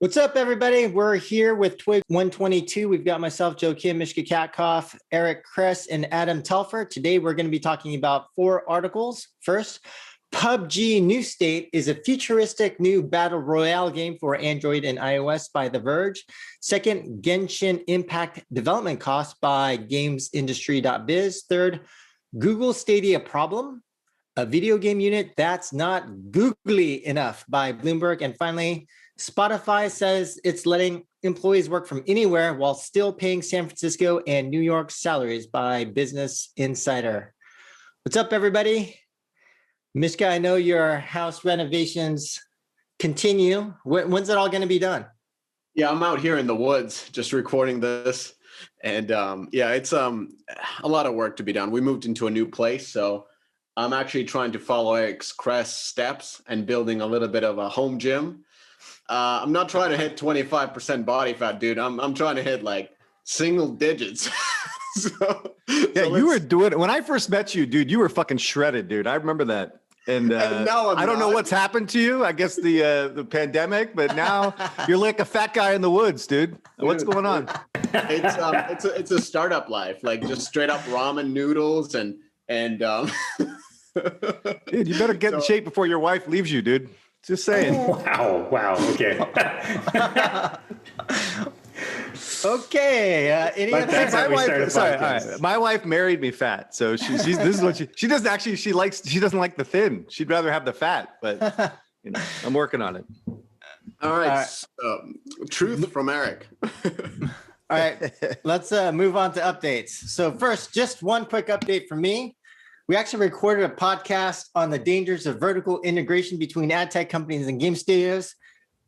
What's up, everybody? We're here with TWIG 122. We've got myself, Joe Kim, Miska Katkoff, Eric Kress, and Adam Telfer. Today, we're going to be talking about 4 articles. First, PUBG New State is a futuristic new battle royale game for Android and iOS by The Verge. Second, Genshin Impact development costs by gamesindustry.biz. Third, Google Stadia problem, a video game unit that's not googly enough by Bloomberg. And finally, Spotify says it's letting employees work from anywhere while still paying San Francisco and New York salaries by Business Insider. What's up, everybody? Miska, I know your house renovations continue. When's it all going to be done? Yeah, I'm out here in the woods just recording this. And yeah, it's a lot of work to be done. We moved into a new place, so I'm actually trying to follow Eric's Kress steps and building a little bit of a home gym. I'm not trying to hit 25% body fat, dude. I'm trying to hit like single digits. Yeah, you were doing, when I first met you, dude, you were fucking shredded, dude. I remember that. And no, I don't know what's happened to you. I guess the pandemic, but now you're like a fat guy in the woods, dude. What's going on? It's a startup life, like just straight up ramen noodles and dude, you better get in shape before your wife leaves you, dude. Just saying. Wow. Okay. Okay. Any other? My wife married me fat, so this is what she doesn't actually. She doesn't like the thin. She'd rather have the fat, but you know, I'm working on it. All right. Truth from Eric. All right. Let's move on to updates. So first, just one quick update from me. We actually recorded a podcast on the dangers of vertical integration between ad tech companies and game studios.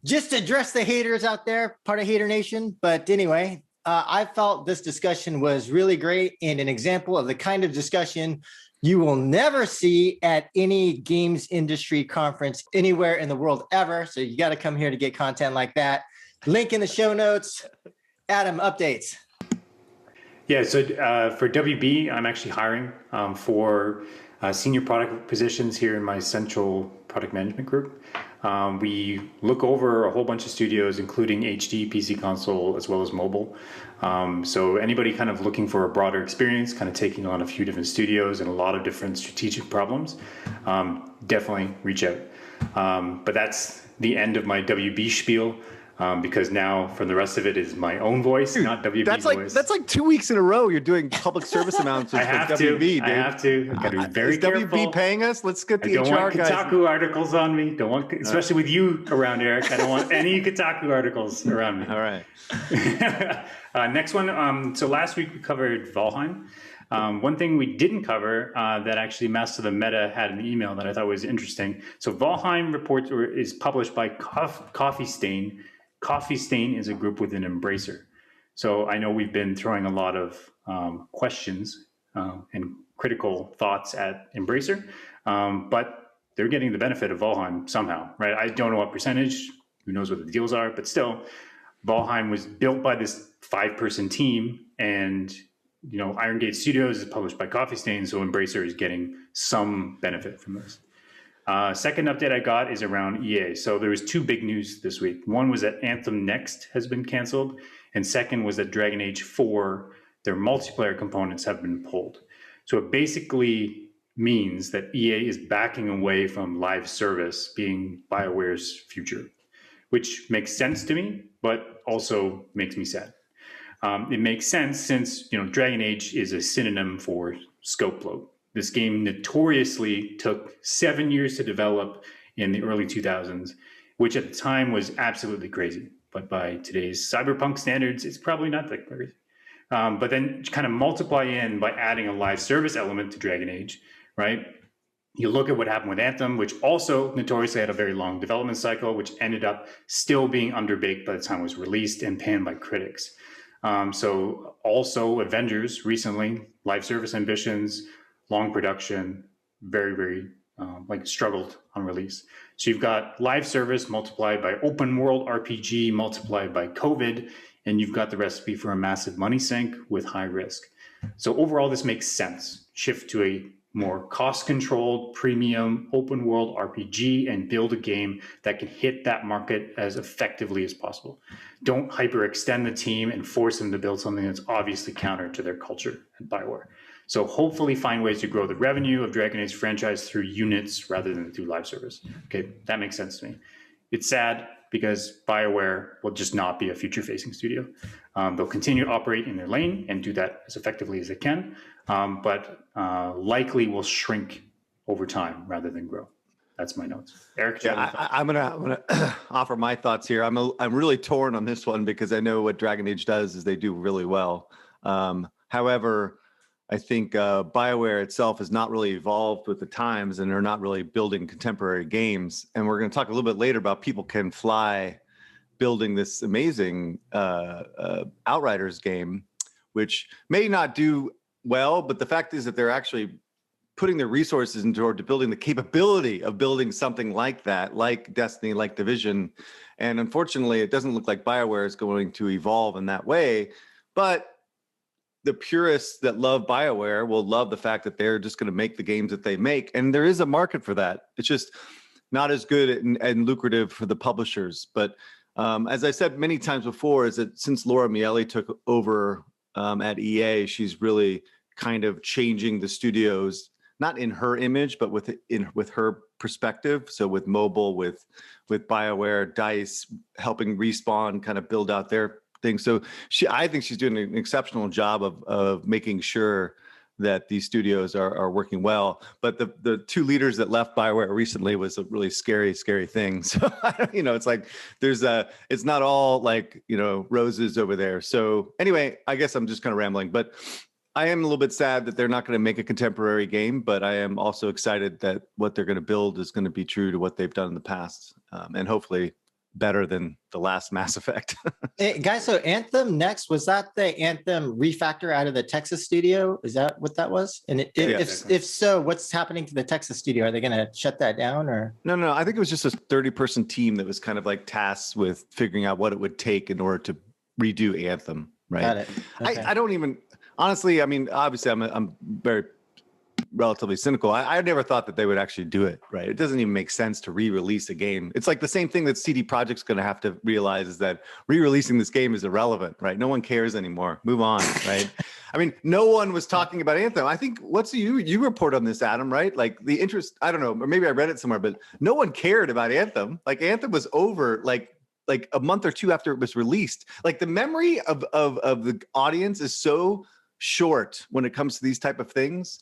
Just to address the haters out there, part of Hater Nation. But anyway, I felt this discussion was really great and an example of the kind of discussion you will never see at any games industry conference anywhere in the world ever. So you got to come here to get content like that. Link in the show notes. Adam, updates. Yeah, so for WB, I'm actually hiring for senior product positions here in my central product management group. We look over a whole bunch of studios, including HD, PC console, as well as mobile. So anybody kind of looking for a broader experience, kind of taking on a few different studios and a lot of different strategic problems, definitely reach out. But that's the end of my WB spiel. Because now for the rest of it is my own voice, dude, not WB's voice. That's like 2 weeks in a row you're doing public service announcements with WB, dude. I have to. I gotta be very careful. WB paying us? Let's get the HR guys. I don't want Kotaku articles on me. Don't want, especially with you around, Eric. I don't want any Kotaku articles around me. All right. Next one. So last week we covered Valheim. One thing we didn't cover that actually Master of the Meta had an email that I thought was interesting. So Valheim report is published by Coffee Stain. Coffee Stain is a group within Embracer. So I know we've been throwing a lot of questions and critical thoughts at Embracer, but they're getting the benefit of Valheim somehow, right? I don't know what percentage, who knows what the deals are, but still, Valheim was built by this 5-person team, and you know, Iron Gate Studios is published by Coffee Stain, so Embracer is getting some benefit from this. Second update I got is around EA. So there was 2 big news this week. One was that Anthem Next has been canceled. And second was that Dragon Age 4, their multiplayer components have been pulled. So it basically means that EA is backing away from live service being BioWare's future, which makes sense to me, but also makes me sad. It makes sense since, you know, Dragon Age is a synonym for scope bloat. This game notoriously took 7 years to develop in the early 2000s, which at the time was absolutely crazy. But by today's cyberpunk standards, it's probably not that crazy. But then kind of multiply in by adding a live service element to Dragon Age, right? You look at what happened with Anthem, which also notoriously had a very long development cycle, which ended up still being underbaked by the time it was released and panned by critics. So also Avengers recently, live service ambitions, long production, very, struggled on release. So you've got live service multiplied by open world RPG multiplied by COVID, and you've got the recipe for a massive money sink with high risk. So overall, this makes sense. Shift to a more cost-controlled, premium, open-world RPG and build a game that can hit that market as effectively as possible. Don't hyperextend the team and force them to build something that's obviously counter to their culture at BioWare. So hopefully find ways to grow the revenue of Dragon Age franchise through units rather than through live service. Okay, that makes sense to me. It's sad because BioWare will just not be a future-facing studio. They'll continue to operate in their lane and do that as effectively as they can, but likely will shrink over time rather than grow. That's my notes. Eric, I'm gonna offer my thoughts here. I'm really torn on this one because I know what Dragon Age does is they do really well. However, I think BioWare itself has not really evolved with the times, and they're not really building contemporary games. And we're going to talk a little bit later about People Can Fly building this amazing Outriders game, which may not do well, but the fact is that they're actually putting their resources into building the capability of building something like that, like Destiny, like Division. And unfortunately, it doesn't look like BioWare is going to evolve in that way. But the purists that love BioWare will love the fact that they're just going to make the games that they make. And there is a market for that. It's just not as good and lucrative for the publishers. But as I said many times before, is that since Laura Miele took over at EA, she's really kind of changing the studios, not in her image, but with her perspective. So with mobile, with BioWare, DICE, helping Respawn kind of build out their thing. So I think she's doing an exceptional job of making sure that these studios are working well. But the two leaders that left BioWare recently was a really scary thing. So it's like it's not all like roses over there. So anyway, I guess I'm just kind of rambling, but I am a little bit sad that they're not going to make a contemporary game, but I am also excited that what they're going to build is going to be true to what they've done in the past, and hopefully better than the last Mass Effect. Hey, guys, so Anthem next, was that the Anthem refactor out of the Texas studio? Is that what that was? And if so, what's happening to the Texas studio? Are they going to shut that down or? No. I think it was just a 30-person team that was kind of like tasked with figuring out what it would take in order to redo Anthem. Right. Got it. Okay. I don't even, honestly, I mean, obviously I'm very relatively cynical. I never thought that they would actually do it, right? It doesn't even make sense to re-release a game. It's like the same thing that CD Projekt's going to have to realize is that re-releasing this game is irrelevant, right? No one cares anymore. Move on, right? I mean, no one was talking about Anthem. I think you report on this, Adam, right? Like the interest, I don't know, or maybe I read it somewhere, but no one cared about Anthem. Like Anthem was over like a month or two after it was released. Like the memory of the audience is so short when it comes to these type of things.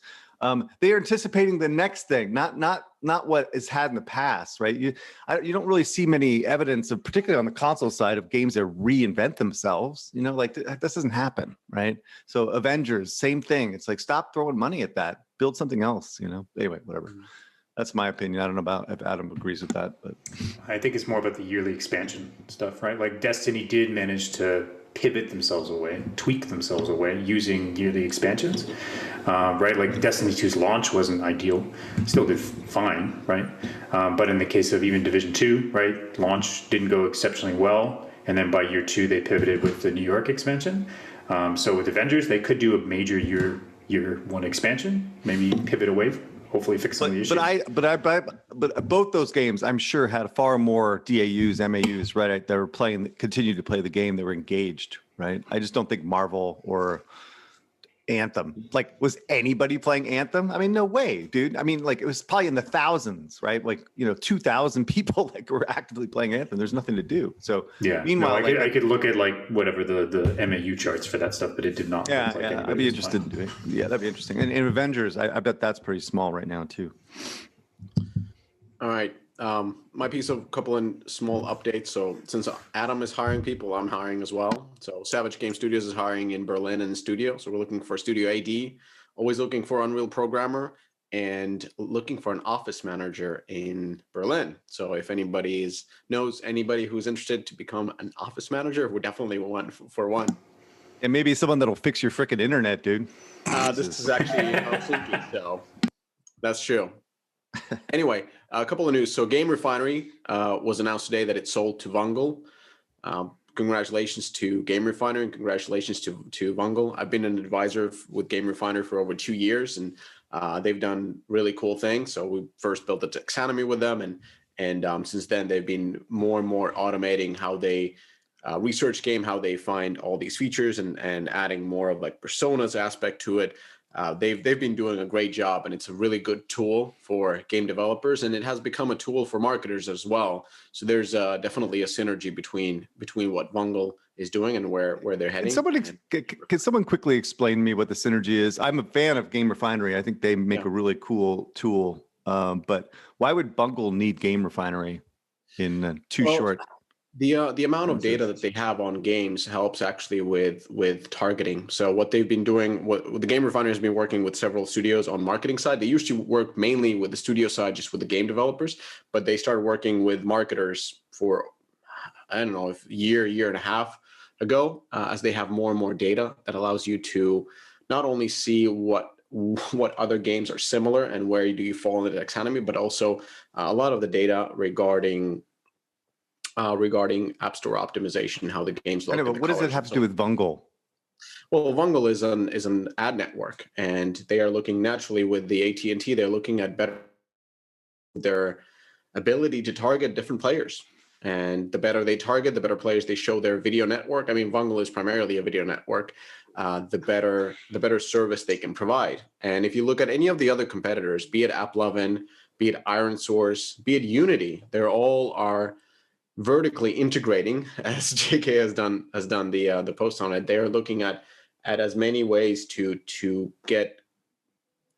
They are anticipating the next thing, not what is had in the past, right? You don't really see many evidence of, particularly on the console side, of games that reinvent themselves. Like this doesn't happen, right? So Avengers, same thing. It's like, stop throwing money at that. Build something else. Anyway, whatever. That's my opinion. I don't know about if Adam agrees with that, but I think it's more about the yearly expansion stuff, right? Like Destiny did manage to pivot themselves away, tweak themselves away using yearly expansions, right? Like Destiny 2's launch wasn't ideal, still did fine, right? But in the case of even Division 2, right, launch didn't go exceptionally well, and then by year 2 they pivoted with the New York expansion. So with Avengers, they could do a major year 1 expansion, maybe pivot away, hopefully fix some of the issues. But both those games, I'm sure, had far more DAUs, MAUs, right? That were continued to play the game. They were engaged, right? I just don't think Marvel or Anthem, like, was anybody playing Anthem? I mean, no way, dude. I mean, like, it was probably in the thousands, right? Like, 2,000 people like were actively playing Anthem. There's nothing to do. So yeah. Meanwhile, I could look at like whatever the MAU charts for that stuff, but it did not. Yeah, I'd be interested in doing. Yeah, that'd be interesting. And in Avengers, I bet that's pretty small right now too. All right. Might be a couple of small updates. So since Adam is hiring people, I'm hiring as well. So Savage Game Studios is hiring in Berlin in the studio. So we're looking for a studio AD, always looking for Unreal programmer, and looking for an office manager in Berlin. So if anybody knows anybody who's interested to become an office manager, we definitely want for one. And maybe someone that'll fix your freaking internet, dude. This is actually Helsinki, so that's true. Anyway, a couple of news. So Game Refinery was announced today that it sold to Vungle. Congratulations to Game Refinery and congratulations to Vungle. I've been an advisor with Game Refinery for over 2 years, and They've done really cool things. So we first built a taxonomy with them, and since then they've been more and more automating how they research game, how they find all these features, and adding more of like personas aspect to it. They've been doing a great job, and it's a really good tool for game developers, and it has become a tool for marketers as well. So there's definitely a synergy between what Vungle is doing and where they're heading. Can someone quickly explain to me what the synergy is? I'm a fan of Game Refinery. I think they make a really cool tool. But why would Vungle need Game Refinery in short? The amount of data that they have on games helps actually with targeting. So what they've been doing, what the Game Refinery has been working with several studios on marketing side. They used to work mainly with the studio side, just with the game developers, but they started working with marketers for, I don't know, if year and a half ago, as they have more and more data that allows you to not only see what other games are similar and where do you fall in the taxonomy, but also a lot of the data regarding App Store optimization, how the games look. I know, but what does it have to do with Vungle? Well, Vungle is an ad network, and they are looking naturally with the AT&T. They're looking at their ability to target different players, and the better they target, the better players they show their video network. I mean, Vungle is primarily a video network. The better service they can provide. And if you look at any of the other competitors, be it AppLovin, be it IronSource, be it Unity, they're all are vertically integrating, as JK has done the post on it. They're looking at as many ways to get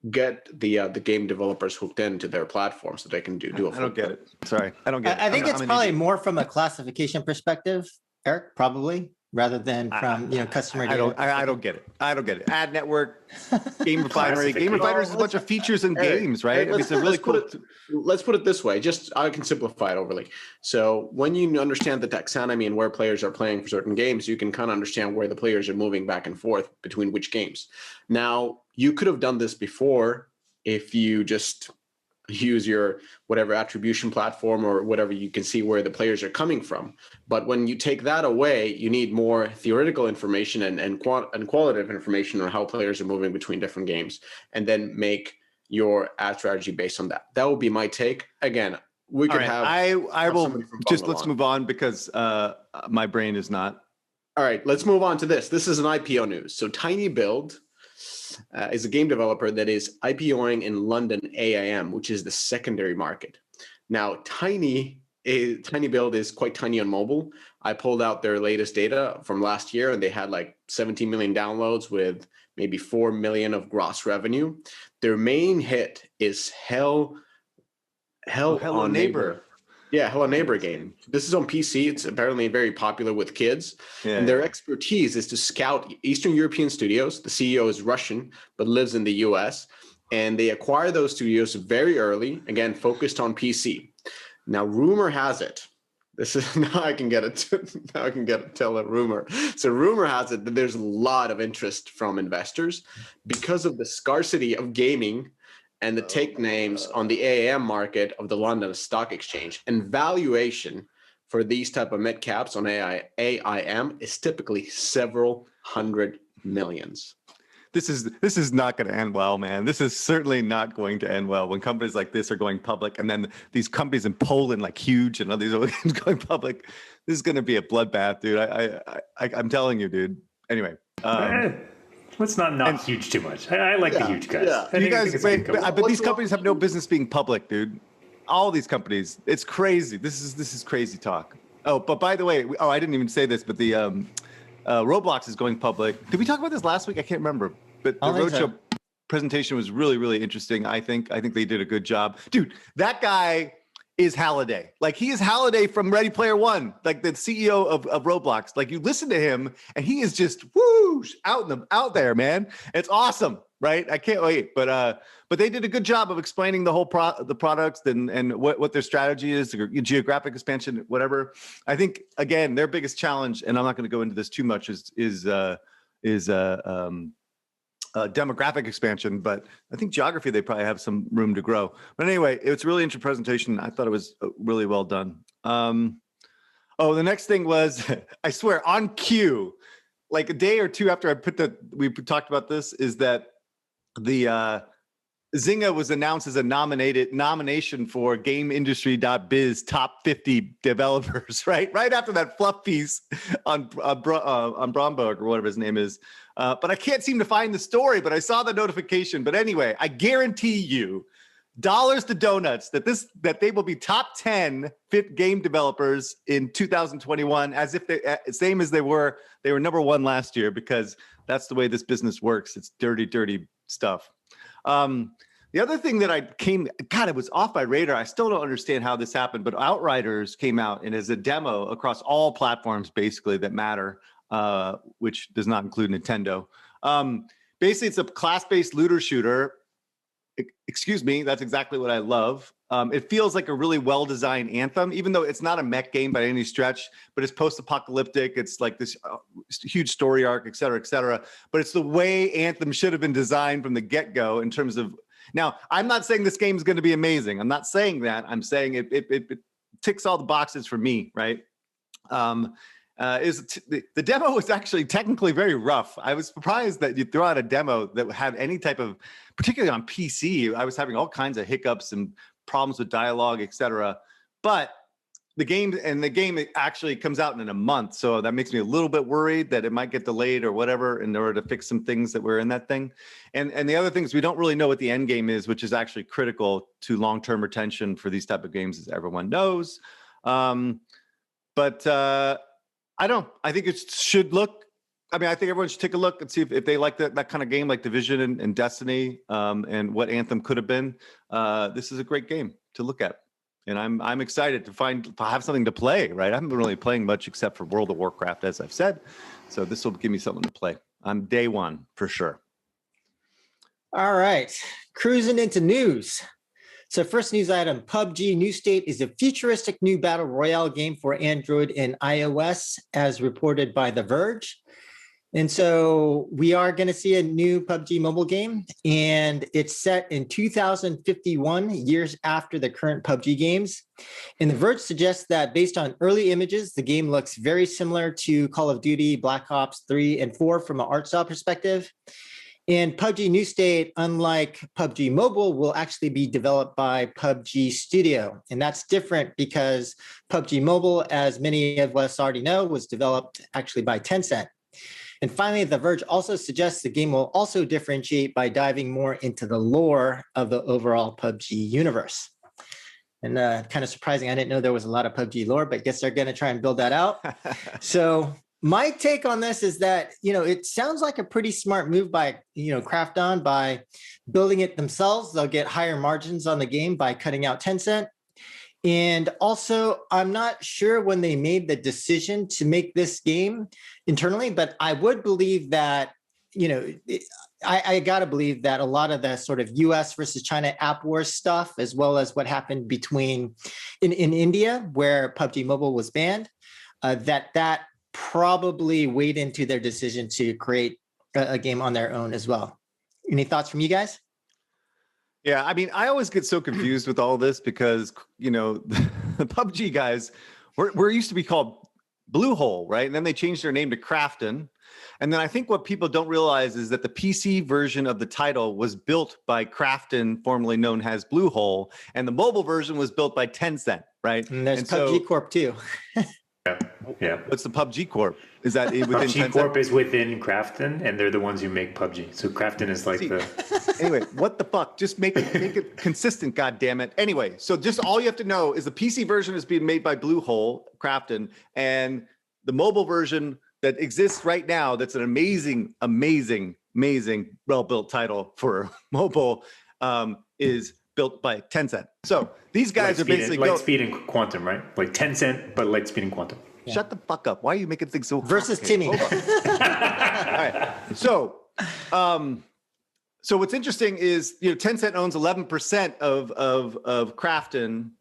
the game developers hooked into their platform so they can do a I don't get it. Sorry, I don't get it. I think it's probably more from a classification perspective, Eric, probably, rather than from customer data. I don't get it. I don't get it. Ad network, Game Refinery. Game Refinery is a bunch of features and games, right? It's a really cool. Let's put it this way. Just I can simplify it overly. So when you understand the taxonomy and where players are playing for certain games, you can kind of understand where the players are moving back and forth between which games. Now, you could have done this before if you just use your whatever attribution platform or whatever, you can see where the players are coming from. But when you take that away, you need more theoretical information and qualitative information on how players are moving between different games, and then make your ad strategy based on that. That would be my take. Again, we could have. I will just let's move on because my brain is not. All right, let's move on to this. This is an IPO news. So Tiny Build is a game developer that is IPOing in London AIM, which is the secondary market. Now, Tiny Build is quite tiny on mobile. I pulled out their latest data from last year, and they had like 17 million downloads with maybe 4 million of gross revenue. Their main hit is Hello Neighbor. Yeah, Hello Neighbor game. This is on PC. It's apparently very popular with kids. Yeah. And their expertise is to scout Eastern European studios. The CEO is Russian, but lives in the US. And they acquire those studios very early, again, focused on PC. Now, rumor has it, this is now I can tell a rumor. So rumor has it that there's a lot of interest from investors because of the scarcity of gaming and the take names on the AIM market of the London Stock Exchange. And valuation for these type of mid caps on AIM is typically several hundred millions. This is not going to end well, man. This is certainly not going to end well when companies like this are going public, and then these companies in Poland, like Huge and all these other things going public. This is going to be a bloodbath, dude. I'm telling you, dude. Anyway. Let's not Huge too much. I like the Huge guys. Yeah. You guys, but these companies have no business being public, dude. All these companies, it's crazy. This is crazy talk. Oh, but by the way, I didn't even say this, but the Roblox is going public. Did we talk about this last week? I can't remember. But the roadshow presentation was really, really interesting. I think they did a good job, dude. That guy is Halliday. Like, he is Halliday from Ready Player One, like the CEO of Roblox. Like, you listen to him and he is just whoosh out there, man. It's awesome, right? I can't wait. But they did a good job of explaining the whole the products and what their strategy is, geographic expansion, whatever. I think, again, their biggest challenge, and I'm not going to go into this too much, is demographic expansion, but I think geography, they probably have some room to grow. But anyway, it's a really interesting presentation. I thought it was really well done. The next thing was, I swear, on cue, like a day or two after we talked about this, is that Zynga was announced as a nomination for GameIndustry.biz top 50 developers, right? Right after that fluff piece on Bromberg or whatever his name is. But I can't seem to find the story, but I saw the notification. But anyway, I guarantee you, dollars to donuts, that they will be top 10 fit game developers in 2021, as if they same as they were number one last year, because that's the way this business works. It's dirty, dirty stuff. The other thing that it was off my radar. I still don't understand how this happened, but Outriders came out and is a demo across all platforms basically that matter, which does not include Nintendo. Basically, it's a class-based looter shooter. Excuse me, that's exactly what I love. It feels like a really well-designed Anthem, even though it's not a mech game by any stretch, but it's post-apocalyptic. It's like this huge story arc, et cetera, et cetera. But it's the way Anthem should have been designed from the get-go in terms of... Now, I'm not saying this game is going to be amazing. I'm not saying that. I'm saying it ticks all the boxes for me, right? The demo was actually technically very rough. I was surprised that you threw out a demo that had any type of, particularly on PC, I was having all kinds of hiccups and problems with dialogue, etc. But the game actually comes out in a month, so that makes me a little bit worried that it might get delayed or whatever in order to fix some things that were in that thing. And the other thing is we don't really know what the end game is, which is actually critical to long-term retention for these type of games, as everyone knows. I think it should look. I mean, I think everyone should take a look and see if they like that kind of game, like Division and Destiny, and what Anthem could have been. This is a great game to look at, and I'm excited to have something to play. Right, I haven't been really playing much except for World of Warcraft, as I've said. So this will give me something to play. I'm day one for sure. All right, cruising into news. So first news item, PUBG New State is a futuristic new battle royale game for Android and iOS, as reported by The Verge. And so we are going to see a new PUBG mobile game, and it's set in 2051, years after the current PUBG games. And The Verge suggests that based on early images, the game looks very similar to Call of Duty, Black Ops 3 and 4 from an art style perspective. And PUBG New State, unlike PUBG Mobile, will actually be developed by PUBG Studio. And that's different because PUBG Mobile, as many of us already know, was developed actually by Tencent. And finally, The Verge also suggests the game will also differentiate by diving more into the lore of the overall PUBG universe. And kind of surprising, I didn't know there was a lot of PUBG lore, but I guess they're going to try and build that out. So my take on this is that, it sounds like a pretty smart move by, Krafton by building it themselves. They'll get higher margins on the game by cutting out Tencent. And also, I'm not sure when they made the decision to make this game internally, but I would believe that, I got to believe that a lot of the sort of US versus China app wars stuff, as well as what happened in India, where PUBG Mobile was banned, that probably weighed into their decision to create a game on their own as well. Any thoughts from you guys? Yeah, I mean, I always get so confused with all this because, the PUBG guys were used to be called Bluehole, right? And then they changed their name to Krafton. And then I think what people don't realize is that the PC version of the title was built by Krafton, formerly known as Bluehole, and the mobile version was built by Tencent, right? And there's PUBG Corp too. Yeah. What's the PUBG Corp? Is that within PUBG Tencent? Corp is within Krafton, and they're the ones who make PUBG. So Krafton is like Anyway, what the fuck? Just make it consistent, goddammit. Anyway, so just all you have to know is the PC version is being made by Bluehole, Krafton, and the mobile version that exists right now, that's an amazing, well-built title for mobile, is built by Tencent. So these guys are basically Lightspeed and Quantum, right? Like Tencent, but Lightspeed and Quantum. Yeah. Shut the fuck up. Why are you making things so versus Timmy? All right. So what's interesting is, Tencent owns 11% of Krafton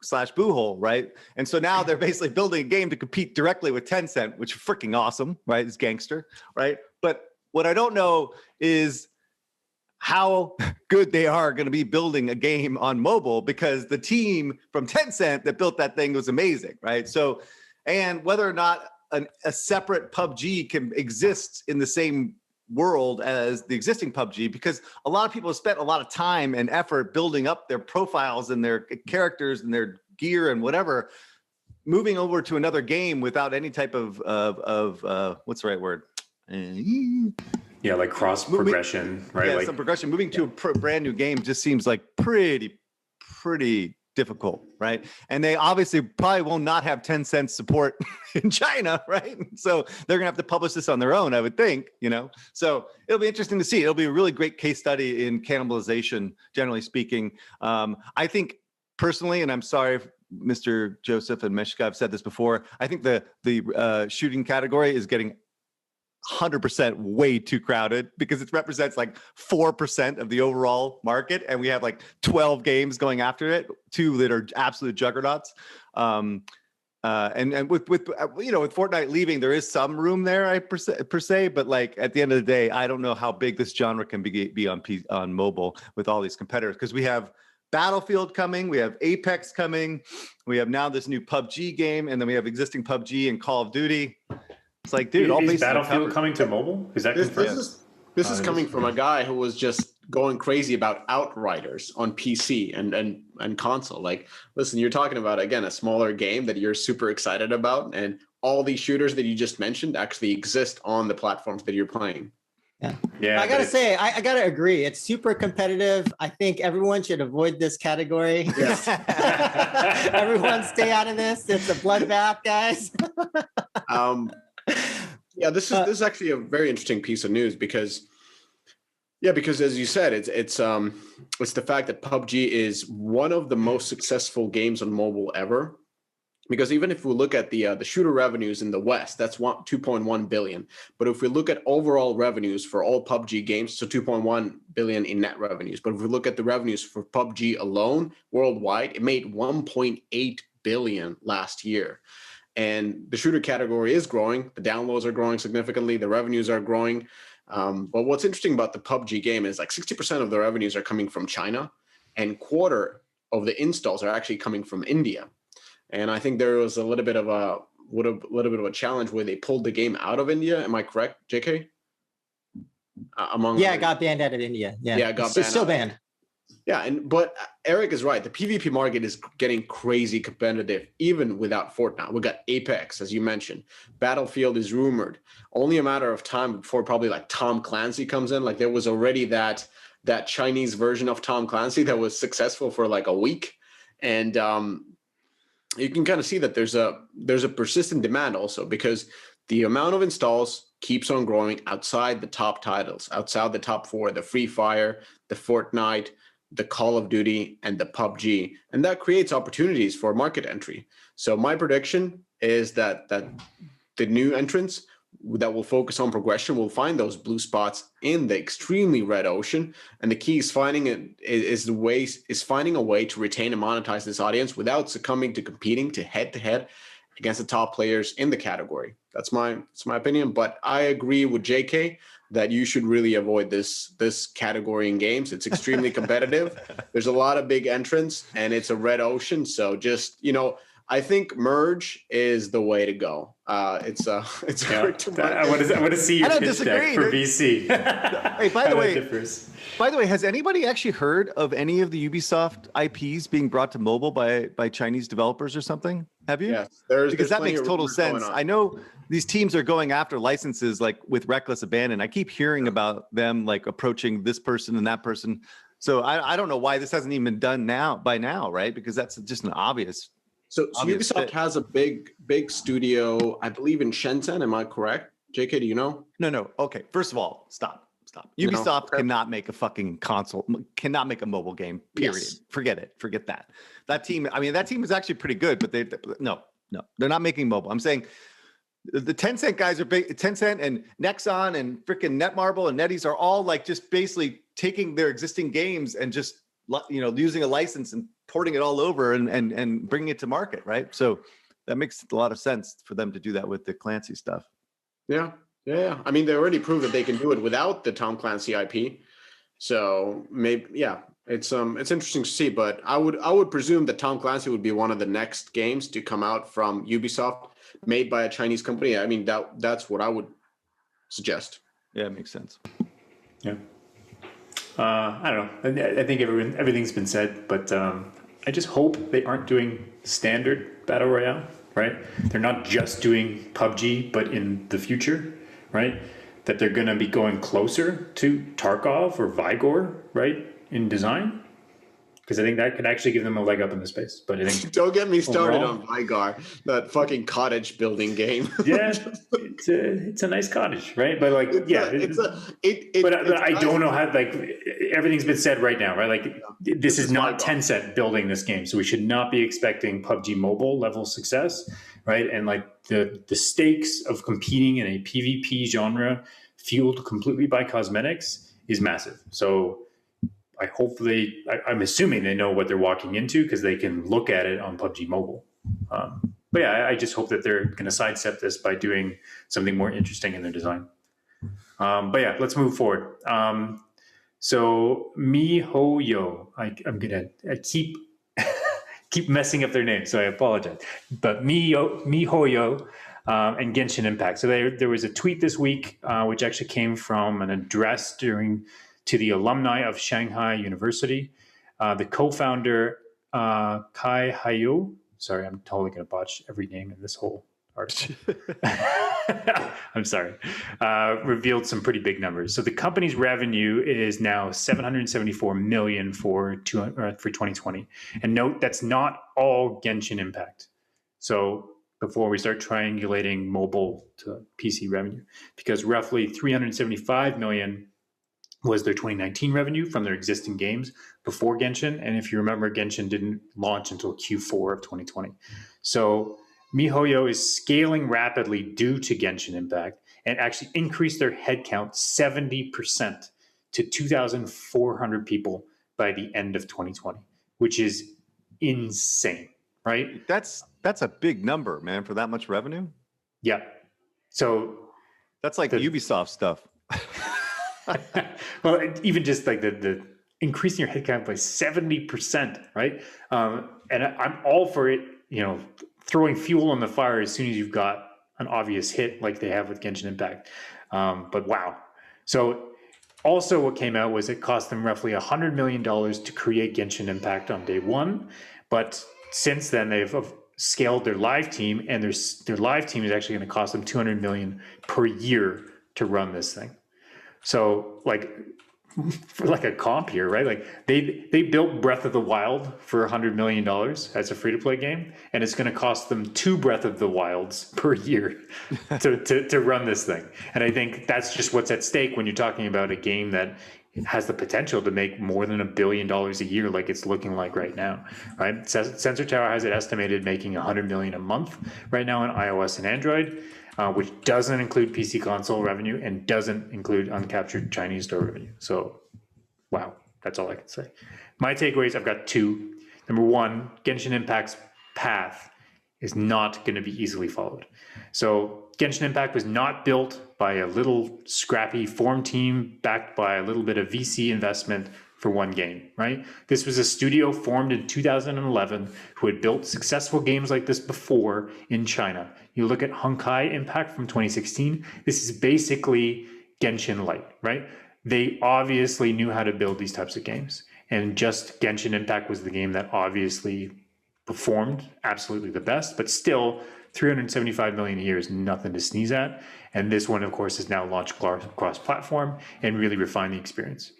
/ Bluehole, right? And so now they're basically building a game to compete directly with Tencent, which is freaking awesome, right? It's gangster, right? But what I don't know is how good they are going to be building a game on mobile, because the team from Tencent that built that thing was amazing, right? So, and whether or not a separate PUBG can exist in the same world as the existing PUBG, because a lot of people have spent a lot of time and effort building up their profiles and their characters and their gear and whatever, moving over to another game without any type of what's the right word? Yeah, like cross progression, right? Yeah, like some progression. Moving to a brand new game just seems like pretty difficult, right? And they obviously probably will not have Tencent support in China, right? So they're gonna have to publish this on their own, I would think, you know. So it'll be interesting to see. It'll be a really great case study in cannibalization, generally speaking. I think personally, and I'm sorry if Mr. Joseph and Miska have said this before, I think the shooting category is getting 100% way too crowded, because it represents like 4% of the overall market, and we have like 12 games going after it, 2 that are absolute juggernauts. And with you know, with Fortnite leaving, there is some room there, per se, but like at the end of the day, I don't know how big this genre can be on mobile with all these competitors, because we have Battlefield coming, we have Apex coming, we have now this new PUBG game, and then we have existing PUBG and Call of Duty. It's like, dude, all is Battlefield coming to mobile? Is that confirmed? This is coming from a guy who was just going crazy about Outriders on PC and console. Like, listen, you're talking about, again, a smaller game that you're super excited about, and all these shooters that you just mentioned actually exist on the platforms that you're playing. Yeah. I gotta say, I gotta agree. It's super competitive. I think everyone should avoid this category. Yeah. Everyone stay out of this. It's a bloodbath, guys. Yeah, this is actually a very interesting piece of news, because as you said, it's the fact that PUBG is one of the most successful games on mobile ever. Because even if we look at the shooter revenues in the West, that's 2.1 billion. But if we look at overall revenues for all PUBG games, so 2.1 billion in net revenues. But if we look at the revenues for PUBG alone worldwide, it made 1.8 billion last year. And the shooter category is growing. The downloads are growing significantly. The revenues are growing. But what's interesting about the PUBG game is like 60% of the revenues are coming from China, and quarter of the installs are actually coming from India. And I think there was a little bit of a challenge where they pulled the game out of India. Am I correct, JK? It got banned out of India. Yeah, it got banned. It's still banned. Yeah, but Eric is right. The PvP market is getting crazy competitive, even without Fortnite. We got Apex, as you mentioned. Battlefield is rumored. Only a matter of time before probably like Tom Clancy comes in. Like, there was already that Chinese version of Tom Clancy that was successful for like a week, and you can kind of see that there's a persistent demand also, because the amount of installs keeps on growing outside the top titles, outside the top 4, the Free Fire, the Fortnite, the Call of Duty, and the PUBG. And that creates opportunities for market entry. So my prediction is that the new entrants that will focus on progression will find those blue spots in the extremely red ocean, and the key is finding a way to retain and monetize this audience without succumbing to competing to head against the top players in the category. That's my opinion, but I agree with JK that you should really avoid this category in games. It's extremely competitive. There's a lot of big entrants, and it's a red ocean. So just, you know, I think merge is the way to go. It's great to I want to see your pitch deck for VC. Hey, by the way, has anybody actually heard of any of the Ubisoft IPs being brought to mobile by Chinese developers or something? Have you? Yes, because that makes total sense. I know these teams are going after licenses like with reckless abandon. I keep hearing about them like approaching this person and that person. So I don't know why this hasn't even been done by now, right? Because that's just an obvious. So Ubisoft has a big studio, I believe, in Shenzhen. Am I correct? JK, do you know? No. Okay. First of all, stop. Ubisoft cannot make a fucking console, cannot make a mobile game, period. Yes. Forget it. Forget that. That team is actually pretty good, but no, they're not making mobile. I'm saying the Tencent guys are big. Tencent and Nexon and freaking Netmarble and NetEase are all like just basically taking their existing games and just, you know, using a license and porting it all over and bringing it to market, right? So that makes a lot of sense for them to do that with the Clancy stuff. Yeah. I mean, they already proved that they can do it without the Tom Clancy IP. So maybe, it's interesting to see. But I would presume that Tom Clancy would be one of the next games to come out from Ubisoft, made by a Chinese company. I mean, that's what I would suggest. Yeah, it makes sense. Yeah. I don't know. I think everything's been said, but I just hope they aren't doing standard battle royale, right? They're not just doing PUBG, but in the future, right? That they're going to be going closer to Tarkov or Vigor, right, in design. Because I think that could actually give them a leg up in the space. But I think Don't get me started overall, on Vigor, that fucking cottage building game. yeah, it's a nice cottage, right? But like, but I don't know how, like, everything's been said right now, right? Like, this is not Tencent building this game, so we should not be expecting PUBG Mobile level success, right? And like the stakes of competing in a PvP genre fueled completely by cosmetics is massive. So I'm assuming they know what they're walking into because they can look at it on PUBG Mobile. But yeah, I just hope that they're going to sidestep this by doing something more interesting in their design. But yeah, let's move forward. So mihoyo, I'm gonna keep messing up their names, so I apologize. But mihoyo and Genshin Impact. So there was a tweet this week, which actually came from an address to the alumni of Shanghai University. The co-founder, Kai Hayo, sorry, I'm totally going to botch every name in this whole article. I'm sorry, revealed some pretty big numbers. So the company's revenue is now 774 million for 2020. And note, that's not all Genshin Impact. So before we start triangulating mobile to PC revenue, because roughly 375 million was their 2019 revenue from their existing games before Genshin. And if you remember, Genshin didn't launch until Q4 of 2020. So mihoyo is scaling rapidly due to Genshin Impact and actually increased their headcount 70% to 2,400 people by the end of 2020, which is insane, right? That's a big number, man, for that much revenue. Yeah. So that's like Ubisoft stuff. Well, even just like the increasing your headcount by 70%, right? And I'm all for it, throwing fuel on the fire as soon as you've got an obvious hit like they have with Genshin Impact. But wow. So also what came out was it cost them roughly $100 million to create Genshin Impact on day one. But since then, they've scaled their live team, and their live team is actually going to cost them $200 million per year to run this thing. So like, for like a comp here, right? Like they built Breath of the Wild for $100 million as a free-to-play game, and it's going to cost them 2 Breath of the Wilds per year to run this thing. And I think that's just what's at stake when you're talking about a game that has the potential to make more than $1 billion a year, like it's looking like right now, right? Sensor Tower has it estimated making $100 million a month right now on iOS and Android. Which doesn't include PC console revenue and doesn't include uncaptured Chinese store revenue. So, wow, that's all I can say. My takeaways, I've got 2. Number 1, Genshin Impact's path is not going to be easily followed. So, Genshin Impact was not built by a little scrappy form team backed by a little bit of VC investment for one game, right? This was a studio formed in 2011 who had built successful games like this before in China. You look at Honkai Impact from 2016, this is basically Genshin Light, right? They obviously knew how to build these types of games. And just Genshin Impact was the game that obviously performed absolutely the best, but still 375 million a year is nothing to sneeze at. And this one, of course, is now launched cross-platform and really refined the experience.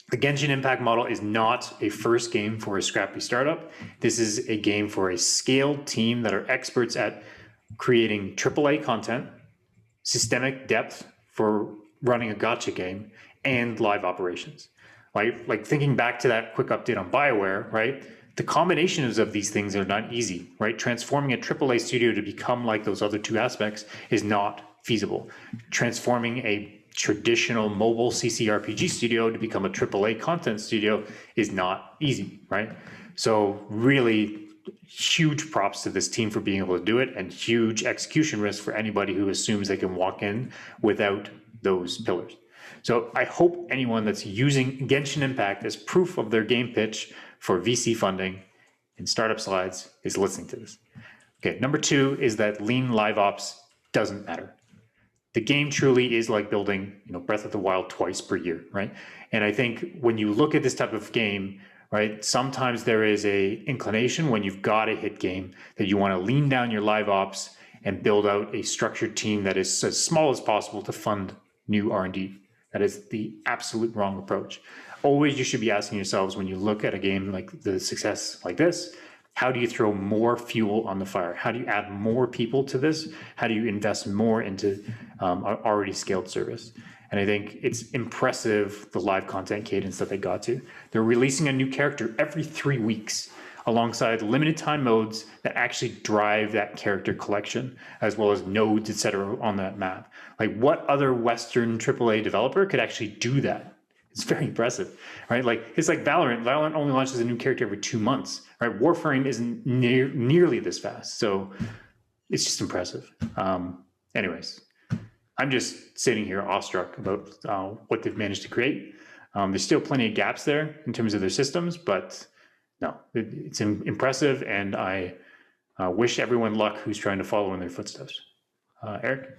The Genshin Impact model is not a first game for a scrappy startup. This is a game for a scaled team that are experts at creating AAA content, systemic depth for running a gacha game, and live operations. Like thinking back to that quick update on BioWare, right? The combinations of these things are not easy, right? Transforming a AAA studio to become like those other 2 aspects is not feasible. Transforming a traditional mobile CCRPG studio to become a AAA content studio is not easy, right? So really huge props to this team for being able to do it, and huge execution risk for anybody who assumes they can walk in without those pillars. So I hope anyone that's using Genshin Impact as proof of their game pitch for VC funding in startup slides is listening to this. Okay, number 2 is that lean live ops doesn't matter. the game truly is like building, Breath of the Wild twice per year, right? And I think when you look at this type of game, right, sometimes there is a inclination when you've got a hit game that you want to lean down your live ops and build out a structured team that is as small as possible to fund new R&D. That is the absolute wrong approach. Always you should be asking yourselves when you look at a game like the success like this, how do you throw more fuel on the fire? How do you add more people to this? How do you invest more into an already scaled service? And I think it's impressive, the live content cadence that they got to. They're releasing a new character every 3 weeks alongside limited time modes that actually drive that character collection, as well as nodes, et cetera, on that map. Like, what other Western AAA developer could actually do that? It's very impressive, right? Like, it's like Valorant. Valorant only launches a new character every 2 months, right? Warframe isn't nearly this fast. So it's just impressive. Anyways, I'm just sitting here awestruck about what they've managed to create. There's still plenty of gaps there in terms of their systems, but no, it's impressive. And I wish everyone luck who's trying to follow in their footsteps. Eric?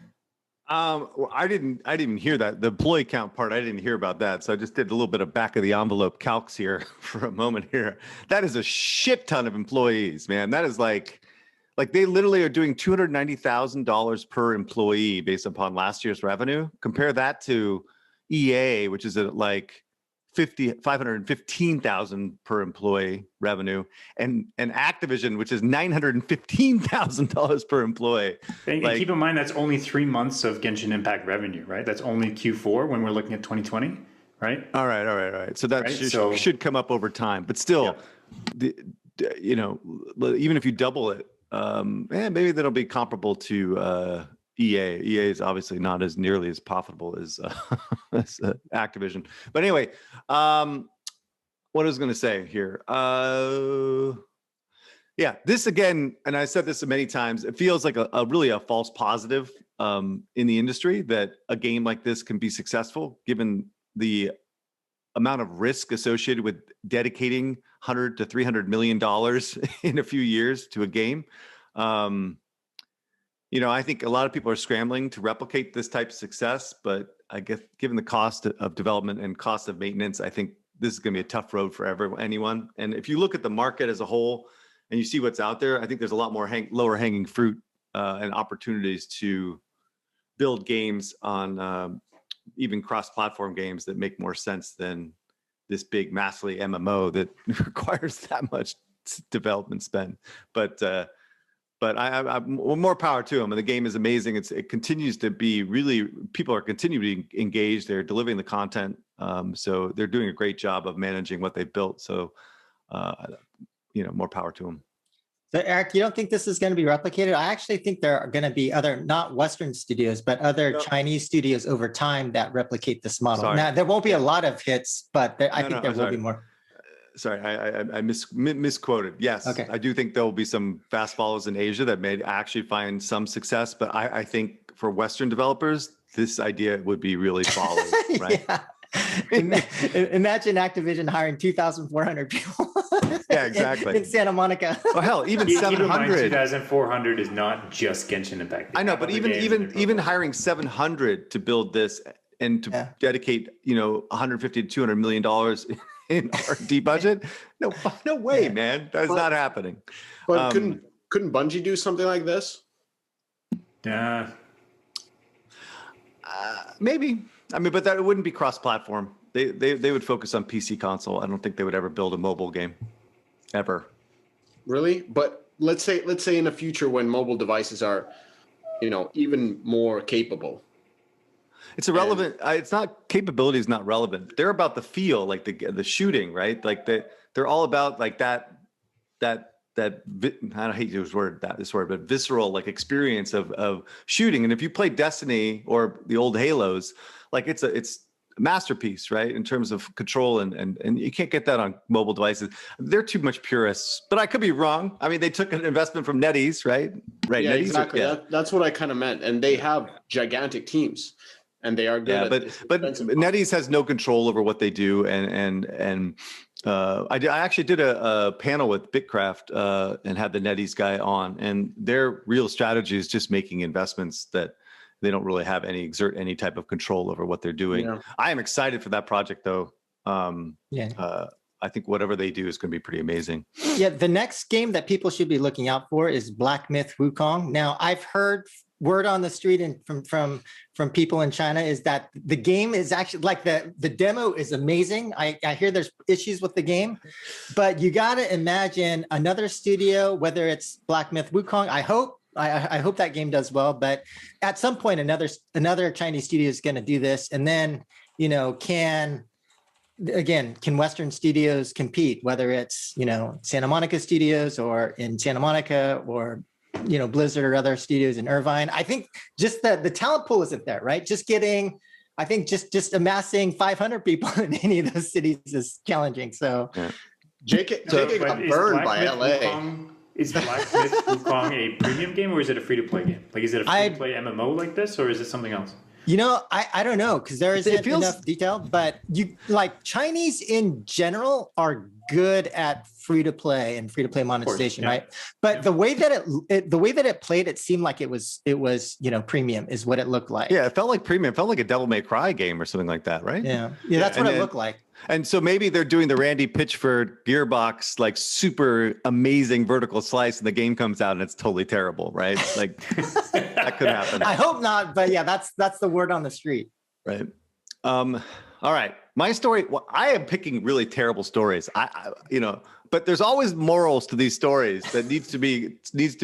Well, I didn't even hear that. The employee count part, I didn't hear about that. So I just did a little bit of back of the envelope calcs here for a moment here. That is a shit ton of employees, man. That is like they literally are doing $290,000 per employee based upon last year's revenue. Compare that to EA, which is at like $515,000 per employee revenue, and Activision, which is $915,000 per employee. And keep in mind, that's only 3 months of Genshin Impact revenue, right? That's only Q4 when we're looking at 2020, right? All right. So that right? should come up over time, but still, even if you double it, maybe that'll be comparable to EA. EA is obviously not as nearly as profitable as Activision. But anyway, what I was going to say here. This again, and I said this many times, it feels like a really false positive in the industry that a game like this can be successful, given the amount of risk associated with dedicating $100 to $300 million in a few years to a game. I think a lot of people are scrambling to replicate this type of success, but I guess given the cost of development and cost of maintenance, I think this is going to be a tough road for anyone. And if you look at the market as a whole and you see what's out there, I think there's a lot more lower hanging fruit and opportunities to build games on even cross-platform games that make more sense than this big, massively MMO that requires that much development spend. But I'm more power to them, and the game is amazing. It continues to be really, people are continuing to engage. They're delivering the content, so they're doing a great job of managing what they've built. So, more power to them. So Eric, you don't think this is going to be replicated? I actually think there are going to be other, not Western studios, but other Chinese studios over time that replicate this model. Sorry. Now, there won't be a lot of hits, but I think there will be more. Sorry, I misquoted. Yes, okay. I do think there will be some fast follows in Asia that may actually find some success, but I think for Western developers, this idea would be really solid, right? Yeah. Imagine Activision hiring 2,400 people. Yeah, exactly. in Santa Monica. Well, hell, even 700. 2,400 is not just Genshin Impact. I know, but even hiring 700 to build this and to dedicate, $150 to $200 million in R&D budget, no way, man. That's not happening. But couldn't Bungie do something like this? Yeah. Maybe. I mean, but that it wouldn't be cross-platform. They would focus on PC console. I don't think they would ever build a mobile game, ever. Really? But let's say in the future when mobile devices are, even more capable. It's irrelevant. It's not, capability is not relevant. They're about the feel, like the shooting, right? Like they're all about like that I don't hate to use this word, but visceral like experience of shooting. And if you play Destiny or the old Halos, like it's a masterpiece, right? In terms of control and you can't get that on mobile devices. They're too much purists, but I could be wrong. I mean, they took an investment from NetEase, right? Right. Yeah, NetEase, exactly. That's what I kind of meant. And they have gigantic teams. And they are good. Yeah, but NetEase has no control over what they do, and I actually did a panel with Bitcraft and had the NetEase guy on, and their real strategy is just making investments that they don't really have exert any type of control over what they're doing. Yeah. I am excited for that project though. Yeah. I think whatever they do is going to be pretty amazing. Yeah, the next game that people should be looking out for is Black Myth Wukong. Now, I've heard word on the street and from people in China is that the game is actually like the demo is amazing. I hear there's issues with the game, but you got to imagine another studio, whether it's Black Myth Wukong. I hope that game does well, but at some point another Chinese studio is going to do this, and then can Western studios compete, whether it's, Santa Monica studios or in Santa Monica or, Blizzard or other studios in Irvine. I think just the talent pool isn't there, right? Just amassing 500 people in any of those cities is challenging. So yeah. JK got burned by LA. Is Black Myth Wukong a premium game or is it a free-to-play game? Like, is it a free-to-play MMO like this, or is it something else? I don't know, because there isn't enough detail, but Chinese in general are good at free-to-play and free-to-play monetization, right? But the way that it played, it seemed like it was premium is what it looked like. Yeah, it felt like premium. It felt like a Devil May Cry game or something like that, right? Yeah, that's what it looked like. And so maybe they're doing the Randy Pitchford Gearbox, like super amazing vertical slice, and the game comes out and it's totally terrible, right? Like that could happen. I hope not, but yeah, that's the word on the street. Right. All right. My story. Well, I am picking really terrible stories. But there's always morals to these stories that needs to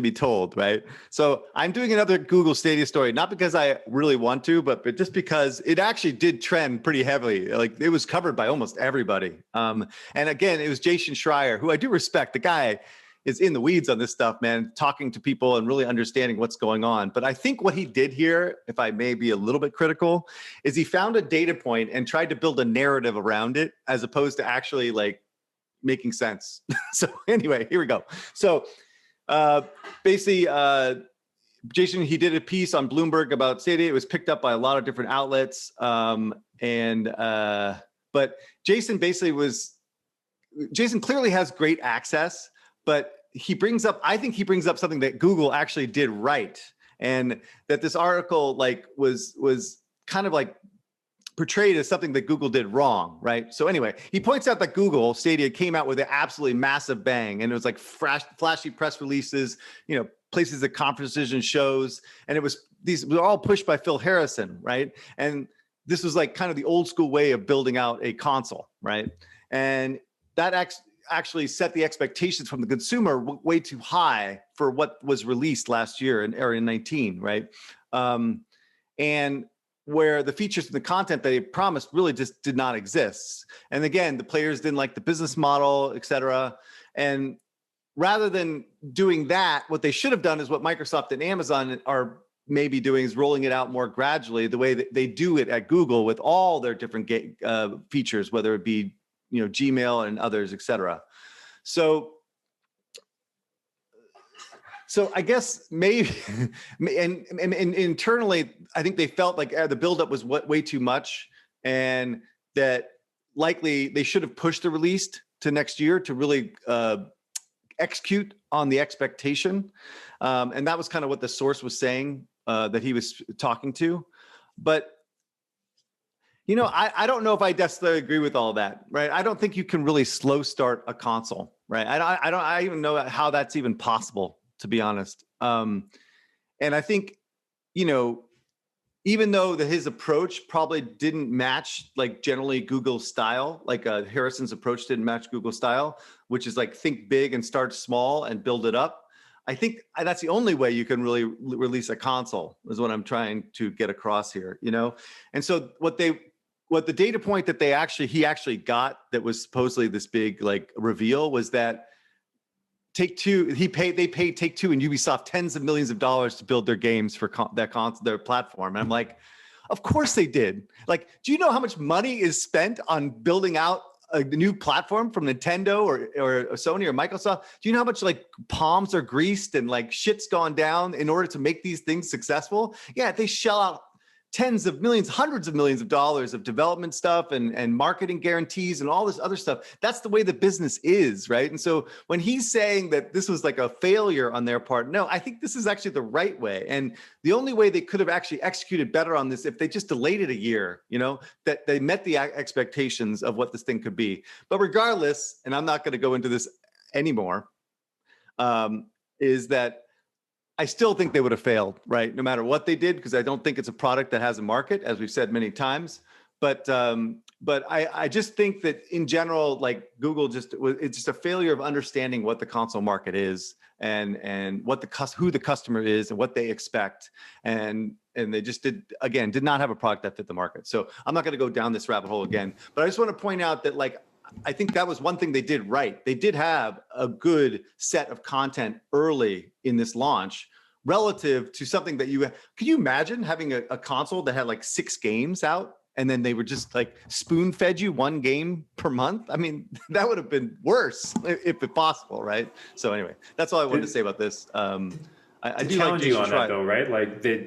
be told, right? So I'm doing another Google Stadia story, not because I really want to, but just because it actually did trend pretty heavily. Like, it was covered by almost everybody. And again, it was Jason Schreier, who I do respect. The guy is in the weeds on this stuff, man, talking to people and really understanding what's going on. But I think what he did here, if I may be a little bit critical, is he found a data point and tried to build a narrative around it, as opposed to actually making sense. So anyway, here we go. So basically, Jason, he did a piece on Bloomberg about Stadia. It was picked up by a lot of different outlets. But Jason clearly has great access, but I think he brings up something that Google actually did right. And that this article was kind of portrayed as something that Google did wrong, right? So anyway, he points out that Google Stadia came out with an absolutely massive bang, and it was like flashy press releases, places at conferences and shows, and these were all pushed by Phil Harrison, right? And this was like kind of the old school way of building out a console, right? And that actually set the expectations from the consumer way too high for what was released last year in 19, right? And where the features and the content that they promised really just did not exist. And again, the players didn't like the business model, et cetera. And rather than doing that, what they should have done is what Microsoft and Amazon are maybe doing, is rolling it out more gradually, the way that they do it at Google with all their different features, whether it be Gmail and others, et cetera. So I guess maybe, and internally, I think they felt like the buildup was way too much, and that likely they should have pushed the release to next year to really execute on the expectation. And that was kind of what the source was saying that he was talking to. But I don't know if I necessarily agree with all that, right? I don't think you can really slow start a console, right? I don't even know how that's even possible, to be honest. And I think, even though his approach probably didn't match generally Google's style, Harrison's approach didn't match Google's style, which is think big and start small and build it up. I think that's the only way you can really release a console, is what I'm trying to get across here, And so what the data point that he actually got that was supposedly this big reveal was that Take-Two, they paid Take-Two and Ubisoft tens of millions of dollars to build their games for their platform. And I'm like, of course they did. Do you know how much money is spent on building out a new platform from Nintendo or Sony or Microsoft? Do you know how much palms are greased and shit's gone down in order to make these things successful? Yeah, they shell out tens of millions, hundreds of millions of dollars of development stuff and marketing guarantees and all this other stuff. That's the way the business is, right? And so when he's saying that this was like a failure on their part, no, I think this is actually the right way. And the only way they could have actually executed better on this if they just delayed it a year, that they met the expectations of what this thing could be. But regardless, and I'm not going to go into this anymore, is that I still think they would have failed, right? No matter what they did, because I don't think it's a product that has a market, as we've said many times. But I just think that in general, like Google it's just a failure of understanding what the console market is and what who the customer is and what they expect. And they just did not have a product that fit the market. So I'm not going to go down this rabbit hole again, but I just want to point out that I think that was one thing they did right. They did have a good set of content early in this launch relative to something that could you imagine having a console that had like 6 games out and then they were just like spoon fed you 1 game per month? I mean, that would have been worse if possible, right? So anyway, that's all I wanted to say about this. I do challenge like you on that though, right?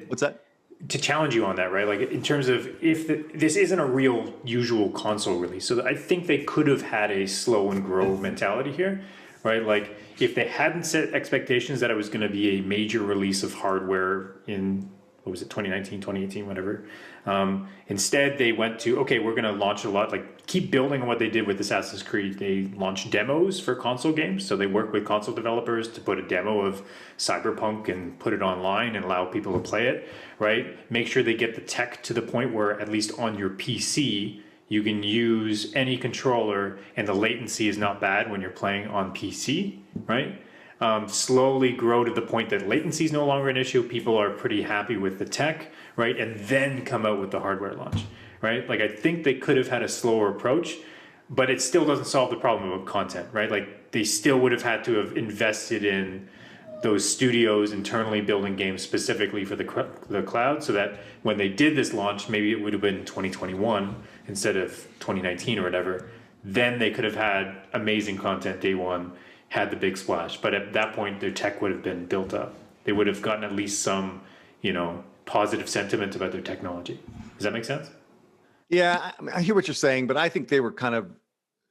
What's that? To challenge you on that, right? Like in terms of this isn't a real usual console release. So I think they could have had a slow and grow mentality here, right? Like if they hadn't set expectations that it was going to be a major release of hardware in, 2019, 2018, whatever. Instead, they went to, okay, we're going to launch a lot, like keep building on what they did with Assassin's Creed. They launched demos for console games. So they work with console developers to put a demo of Cyberpunk and put it online and allow people to play it, right? Make sure they get the tech to the point where at least on your PC, you can use any controller and the latency is not bad when you're playing on PC, right? Slowly grow to the point that latency is no longer an issue. People are pretty happy with the tech, right? And then come out with the hardware launch, right? Like I think they could have had a slower approach, but it still doesn't solve the problem of content, right? Like they still would have had to have invested in those studios internally building games specifically for the cloud, so that when they did this launch, maybe it would have been 2021 instead of 2019 or whatever. Then they could have had amazing content day one, had the big splash. But at that point, their tech would have been built up. They would have gotten at least some, positive sentiment about their technology. Does that make sense? Yeah, I hear what you're saying, but I think they were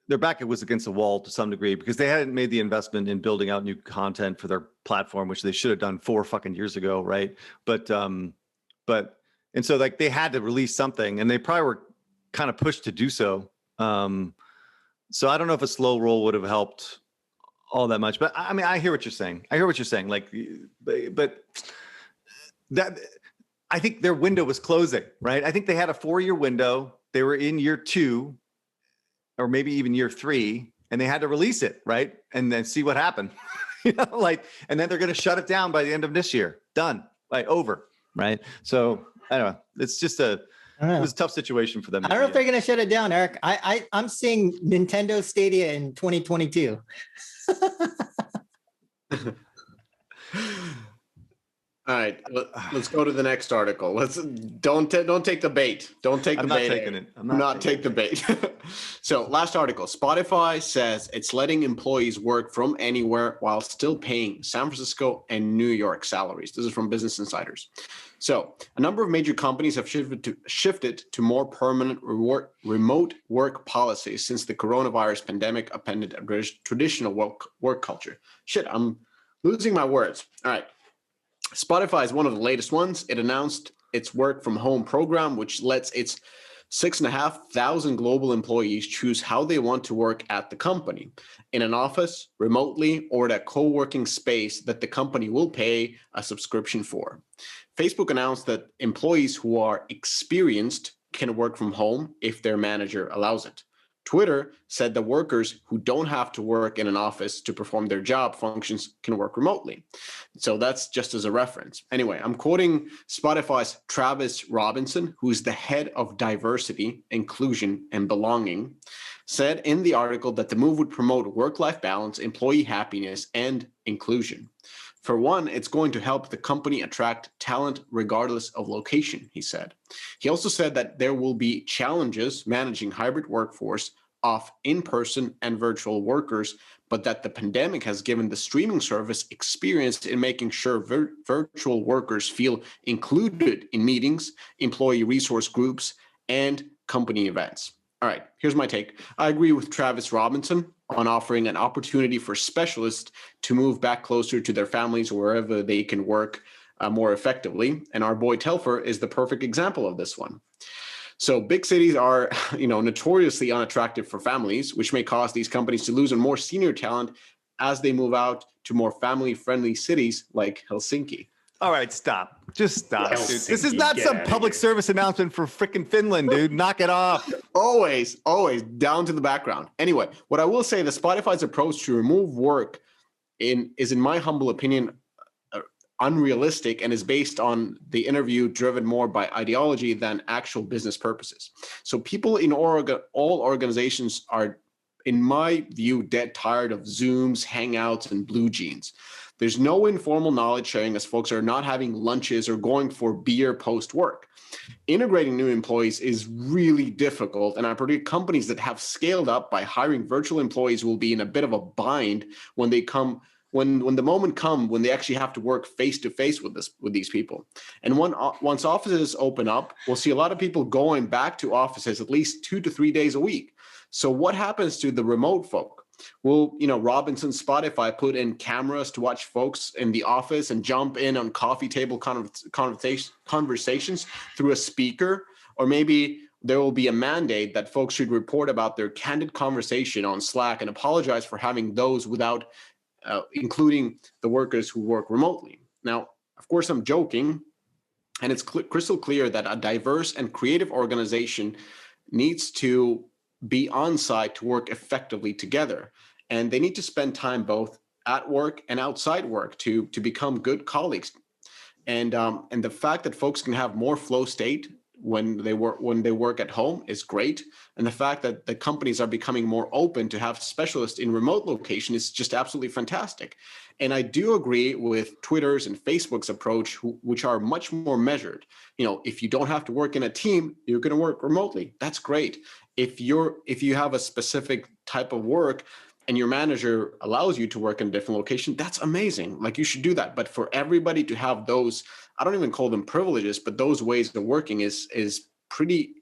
their back was against the wall to some degree because they hadn't made the investment in building out new content for their platform, which they should have done 4 fucking years ago, right? And so like they had to release something, and they probably were kind of pushed to do so. So I don't know if a slow roll would have helped all that much, but I mean, I hear what you're saying. Like, but that I think their window was closing, right? I think they had a 4-year window. They were in year 2, or maybe even year 3, and they had to release it, right? And then see what happened, and then they're going to shut it down by the end of this year. Done, over, right? So I don't know. It's just it was a tough situation for them. I don't know if they're going to shut it down, Eric. I'm seeing Nintendo Stadia in 2022. All right, let's go to the next article. Don't take the bait. Don't take the bait. I'm not taking the bait. So, last article. Spotify says it's letting employees work from anywhere while still paying San Francisco and New York salaries. This is from Business Insiders. So, a number of major companies have shifted to more permanent remote work policies since the coronavirus pandemic upended a traditional work culture. Shit, I'm losing my words. All right. Spotify is one of the latest ones. It announced its work from home program, which lets its 6,500 global employees choose how they want to work at the company, in an office, remotely, or at a co-working space that the company will pay a subscription for. Facebook announced that employees who are experienced can work from home if their manager allows it. Twitter said that workers who don't have to work in an office to perform their job functions can work remotely. So that's just as a reference. Anyway, I'm quoting Spotify's Travis Robinson, who is the head of diversity, inclusion, and belonging, said in the article that the move would promote work-life balance, employee happiness, and inclusion. For one, it's going to help the company attract talent regardless of location, he said. He also said that there will be challenges managing hybrid workforce of in-person and virtual workers, but that the pandemic has given the streaming service experience in making sure virtual workers feel included in meetings, employee resource groups, and company events. All right, here's my take. I agree with Travis Robinson on offering an opportunity for specialists to move back closer to their families or wherever they can work more effectively. And our boy Telfer is the perfect example of this one. So big cities are, notoriously unattractive for families, which may cause these companies to lose on more senior talent as they move out to more family-friendly cities like Helsinki. All right, stop. Just stop, dude. Helsinki, This is not get some outta public here. service announcement for frickin' Finland, dude. Knock it off. Always down to the background. Anyway, what I will say, the Spotify's approach to remove work is, in my humble opinion, unrealistic and is based on the interview driven more by ideology than actual business purposes. So people in all organizations are, in my view, dead tired of Zooms, Hangouts, and blue jeans. There's no informal knowledge sharing as folks are not having lunches or going for beer post-work. Integrating new employees is really difficult, and I predict companies that have scaled up by hiring virtual employees will be in a bit of a bind when they come when the moment comes when they actually have to work face to face with these people. And once offices open up, we'll see a lot of people going back to offices at least 2 to 3 days a week. So what happens to the remote folk? Will Robinson Spotify put in cameras to watch folks in the office and jump in on coffee table conversations through a speaker? Or maybe there will be a mandate that folks should report about their candid conversation on Slack and apologize for having those without including the workers who work remotely. Now, of course, I'm joking, and it's crystal clear that a diverse and creative organization needs to be on site to work effectively together. And they need to spend time both at work and outside work to become good colleagues. And the fact that folks can have more flow state when they work at home is great. And the fact that the companies are becoming more open to have specialists in remote location is just absolutely fantastic. And I do agree with Twitter's and Facebook's approach, which are much more measured. If you don't have to work in a team, you're going to work remotely. That's great. If you have a specific type of work and your manager allows you to work in a different location, that's amazing. Like, you should do that. But for everybody to have those, I don't even call them privileges, but those ways of working is pretty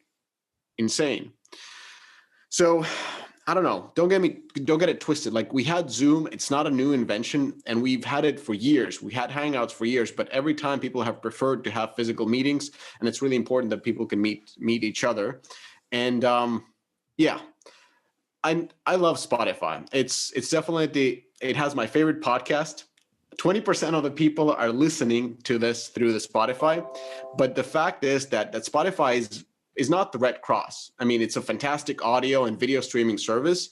insane. So I don't know. Don't get it twisted. Like, we had Zoom. It's not a new invention, and we've had it for years. We had Hangouts for years, but every time people have preferred to have physical meetings, and it's really important that people can meet each other. And I love Spotify. It's definitely it has my favorite podcast. 20% of the people are listening to this through the Spotify, but the fact is that Spotify is not the Red Cross. I mean, it's a fantastic audio and video streaming service,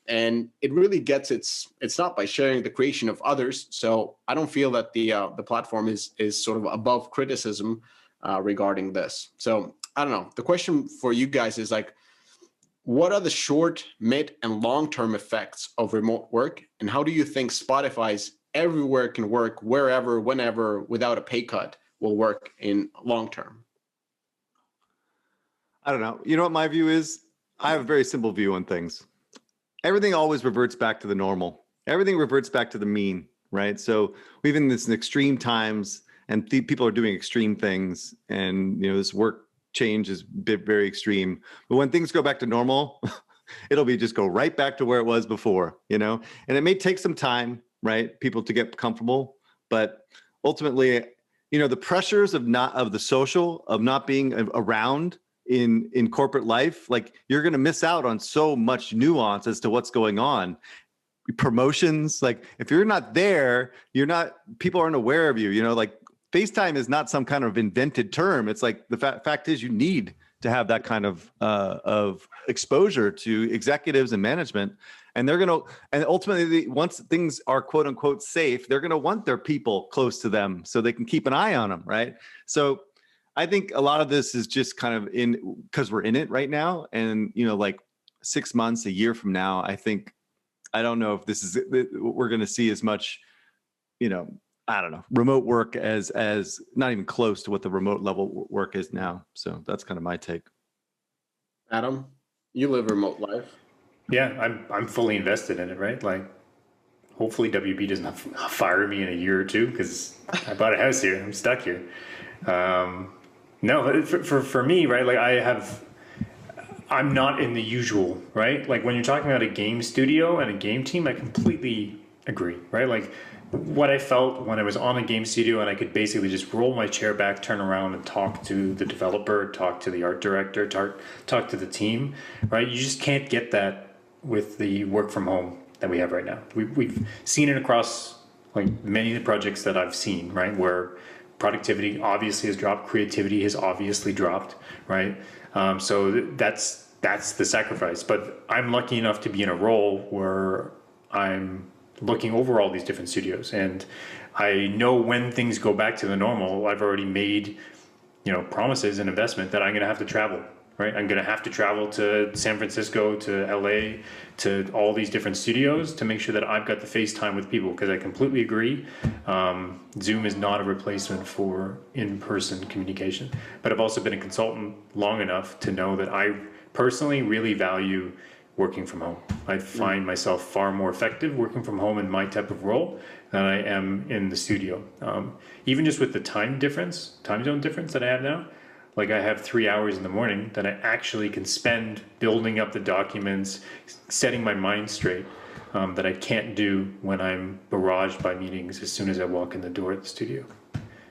and it really gets it's not by sharing the creation of others. So I don't feel that the platform is sort of above criticism regarding this. So I don't know. The question for you guys is like, what are the short, mid, and long-term effects of remote work, and how do you think Spotify's everywhere can work, wherever, whenever, without a pay cut will work in long term? I don't know. You know what my view is? I have a very simple view on things. Everything always reverts back to the normal. Everything reverts back to the mean, right? So we've in this extreme times, and people are doing extreme things, and this work change is very extreme. But when things go back to normal, it'll be just go right back to where it was before, and it may take some time, right? People to get comfortable, but ultimately, the pressures of the social, of not being around in corporate life, like, you're going to miss out on so much nuance as to what's going on. Promotions, like, if you're not there, people aren't aware of you, like, FaceTime is not some kind of invented term. It's like, the fact is, you need to have that kind of exposure to executives and management. And and ultimately, once things are quote unquote safe, they're going to want their people close to them so they can keep an eye on them. Right. So I think a lot of this is just kind of because we're in it right now. And, like 6 months, a year from now, I don't know if this is we're going to see as much, I don't know, remote work as not even close to what the remote level work is now. So that's kind of my take. Adam, you live remote life. Yeah, I'm fully invested in it, right? Like, hopefully WB doesn't fire me in a year or two, because I bought a house here. I'm stuck here. No, but for me, right? Like I'm not in the usual, right? Like when you're talking about a game studio and a game team, I completely agree, right? Like what I felt when I was on a game studio and I could basically just roll my chair back, turn around and talk to the developer, talk to the art director, talk to the team, right? You just can't get that with the work from home that we have right now. We've seen it across like many of the projects that I've seen, right? Where productivity obviously has dropped, creativity has obviously dropped, right? So that's the sacrifice. But I'm lucky enough to be in a role where I'm looking over all these different studios, and I know when things go back to the normal, I've already made, promises and investment that I'm going to have to travel, right? I'm going to have to travel to San Francisco, to LA, to all these different studios to make sure that I've got the FaceTime with people, because I completely agree. Zoom is not a replacement for in-person communication, but I've also been a consultant long enough to know that I personally really value working from home. I find myself far more effective working from home in my type of role than I am in the studio. Even just with the time zone difference that I have now, like I have 3 hours in the morning that I actually can spend building up the documents, setting my mind straight, that I can't do when I'm barraged by meetings as soon as I walk in the door at the studio.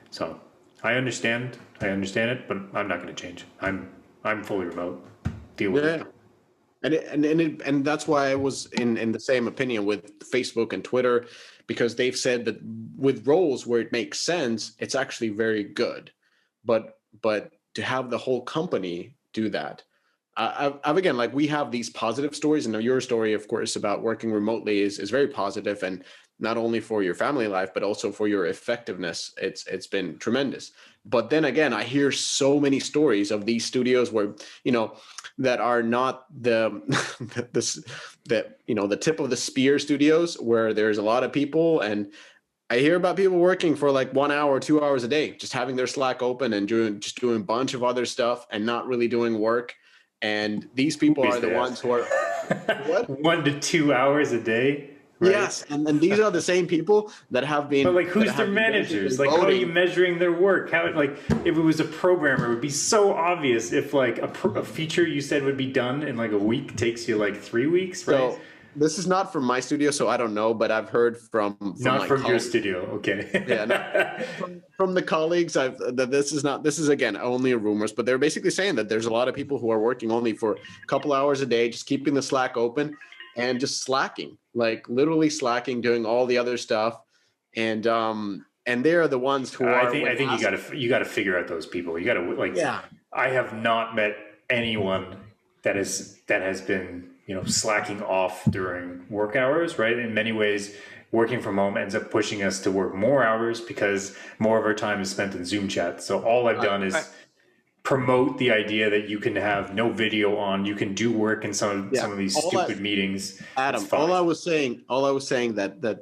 So I understand it, but I'm not going to change. I'm fully remote. Deal with it. And that's why I was in the same opinion with Facebook and Twitter, because they've said that with roles where it makes sense, it's actually very good. But to have the whole company do that, I've again, like we have these positive stories, and your story, of course, about working remotely is very positive, and not only for your family life, but also for your effectiveness. It's been tremendous. But then again, I hear so many stories of these studios where, that are not the tip of the spear studios, where there's a lot of people, and I hear about people working for like 1 hour, 2 hours a day, just having their Slack open and doing a bunch of other stuff and not really doing work. And these people are the ones who are what? 1 to 2 hours a day. Right? Yes, and these are the same people that have been. But like, who's their managers? Like, how are you measuring their work? How, like, if it was a programmer, it would be so obvious. If like a feature you said would be done in like a week takes you like 3 weeks, right? So this is not from my studio, so I don't know, but I've heard from not from your studio, okay? Yeah, from the colleagues. This is again only rumors, but they're basically saying that there's a lot of people who are working only for a couple hours a day, just keeping the Slack open and just slacking, like literally slacking, doing all the other stuff, and they're the ones who are. I think you gotta figure out those people. You gotta I have not met anyone that has been slacking off during work hours, right? In many ways, working from home ends up pushing us to work more hours because more of our time is spent in Zoom chat. So all I've done is promote the idea that you can have no video on, you can do work in some of these stupid meetings. Adam, all I was saying that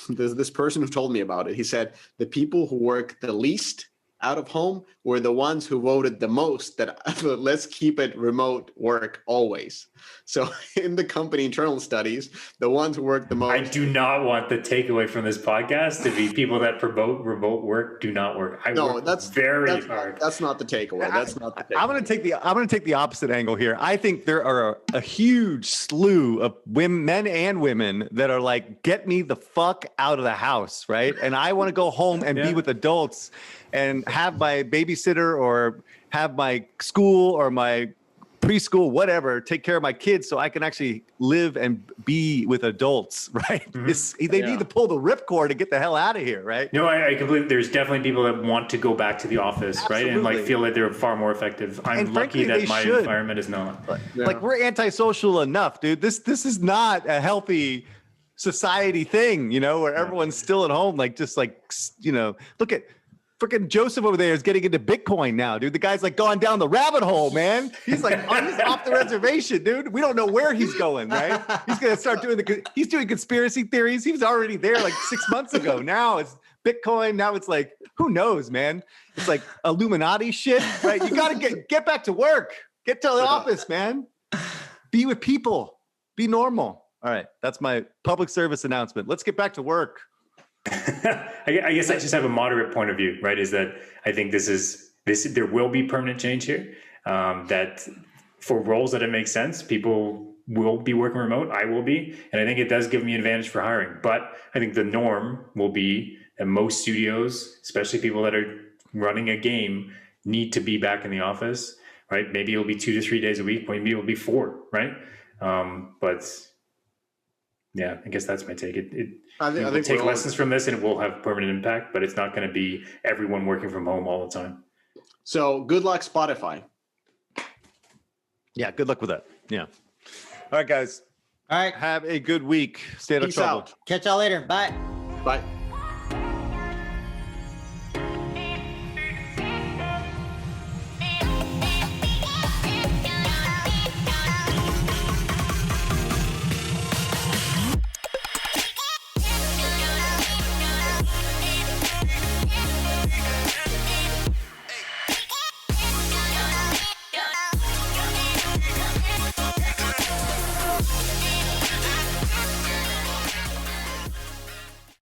this person who told me about it, he said the people who work the least out of home were the ones who voted the most that let's keep it remote work always. So in the company internal studies, the ones who work the most. I do not want the takeaway from this podcast to be people that promote remote work do not work. That's very hard. That's not the takeaway. That's not the takeaway. I'm going to take the opposite angle here. I think there are a huge slew of men and women that are like, get me the fuck out of the house, right? And I want to go home and be with adults and have my babysitter or have my school or my preschool, whatever, take care of my kids so I can actually live and be with adults, right? Mm-hmm. They need to pull the ripcord to get the hell out of here, right? No, I completely, there's definitely people that want to go back to the office, right? And like feel like they're far more effective. I'm lucky that my environment is not. Like we're antisocial enough, dude. This is not a healthy society thing, where everyone's still at home, like just like, look at freaking Joseph over there is getting into Bitcoin now, dude. The guy's like gone down the rabbit hole, man. He's like, he's off the reservation, dude. We don't know where he's going, right? He's going to start he's doing conspiracy theories. He was already there like 6 months ago. Now it's Bitcoin. Now it's like, who knows, man? It's like Illuminati shit, right? You got to get back to work. Get to the office, man. Be with people. Be normal. All right. That's my public service announcement. Let's get back to work. I guess I just have a moderate point of view, right? Is that I think there will be permanent change here. That for roles that it makes sense, people will be working remote. I will be, and I think it does give me an advantage for hiring. But I think the norm will be that most studios, especially people that are running a game, need to be back in the office, right? Maybe it'll be 2 to 3 days a week. Maybe it'll be 4, right? But yeah, I guess that's my take. I think we'll take lessons from this and it will have permanent impact, but it's not going to be everyone working from home all the time. So good luck, Spotify. Yeah, good luck with that. Yeah. All right, guys. All right. Have a good week. Stay out of Peace trouble. out. Catch y'all later. Bye. Bye.